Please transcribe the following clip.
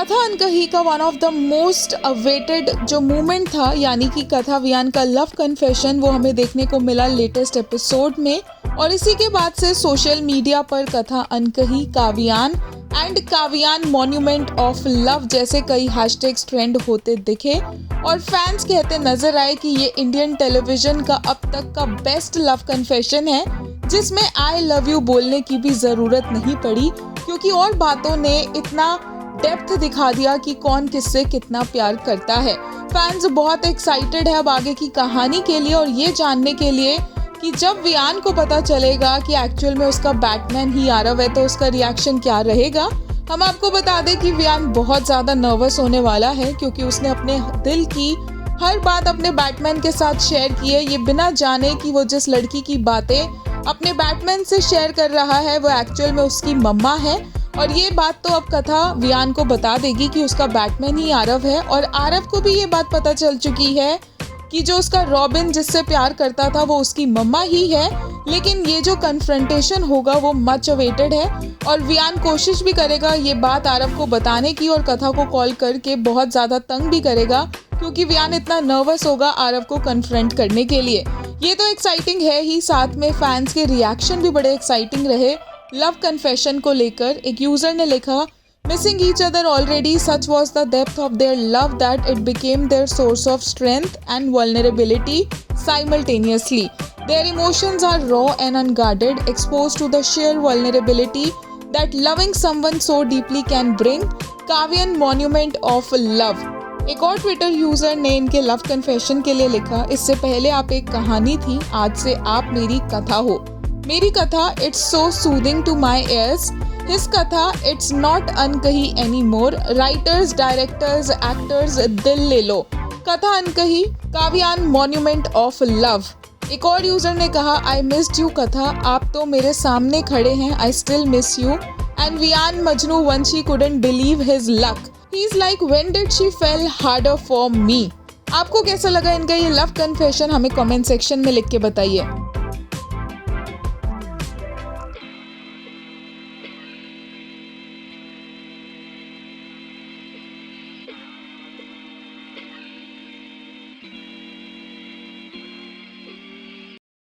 कथा अनकही का one of the most awaited जो मूवमेंट था, यानी कि कथा वियान का लव कन्फेशन, वो हमें देखने को मिला लेटेस्ट एपिसोड में। और इसी के बाद से सोशल मीडिया पर Katha Ankahee, Kaviaan and Kaviaan monument of love जैसे कई हैशटैग्स ट्रेंड होते दिखे और फैंस कहते नजर आए कि ये इंडियन टेलीविजन का अब तक का बेस्ट लव कन्फेशन है, जिसमें आई लव यू बोलने की भी जरूरत नहीं पड़ी, क्योंकि और बातों ने इतना डेप्थ दिखा दिया कि कौन किससे कितना प्यार करता है। फैंस बहुत एक्साइटेड है अब आगे की कहानी के लिए और ये जानने के लिए कि जब वियान को पता चलेगा कि एक्चुअल में उसका बैटमैन ही आरव है तो उसका रिएक्शन क्या रहेगा। हम आपको बता दें कि वियान बहुत ज़्यादा नर्वस होने वाला है, क्योंकि उसने अपने दिल की हर बात अपने बैटमैन के साथ शेयर की है, ये बिना जाने कि वो जिस लड़की की बातें अपने बैटमैन से शेयर कर रहा है वो एक्चुअल में उसकी मम्मा है। और ये बात तो अब कथा वियान को बता देगी कि उसका बैटमैन ही आरव है। और आरव को भी ये बात पता चल चुकी है कि जो उसका रॉबिन जिससे प्यार करता था वो उसकी मम्मा ही है। लेकिन ये जो कन्फ्रंटेशन होगा वो मच अवेटेड है और वियान कोशिश भी करेगा ये बात आरव को बताने की और कथा को कॉल करके बहुत ज़्यादा तंग भी करेगा, क्योंकि वियान इतना नर्वस होगा आरव को कन्फ्रंट करने के लिए। ये तो एक्साइटिंग है ही, साथ में फैंस के रिएक्शन भी बड़े एक्साइटिंग रहे लव कन्फेशन को लेकर। एक यूजर ने लिखा, Missing each other already, such was the depth of their love that it became their source of strength and vulnerability simultaneously. Their emotions are raw and unguarded, exposed to the sheer vulnerability that loving someone so deeply can bring. Kavian monument of love. एक और Twitter user ने इनके love confession के लिए लिखा, इससे पहले आप एक कहानी थी, आज से आप मेरी कथा हो। मेरी कथा, it's so soothing to my ears. His कथा, it's not अनकही anymore. Writers, directors, actors, दिल ले लो। कथा Ankahee, Kavyan monument of love. एक और यूजर ने कहा, I missed you कथा, आप तो मेरे सामने खड़े हैं, I still miss you. And Viaan Majnu Banshi couldn't believe his luck. He's like, when did she fell harder for me? आपको कैसा लगा इनका ये लव कन्फेशन, हमें कमेंट सेक्शन में लिख के बताइए।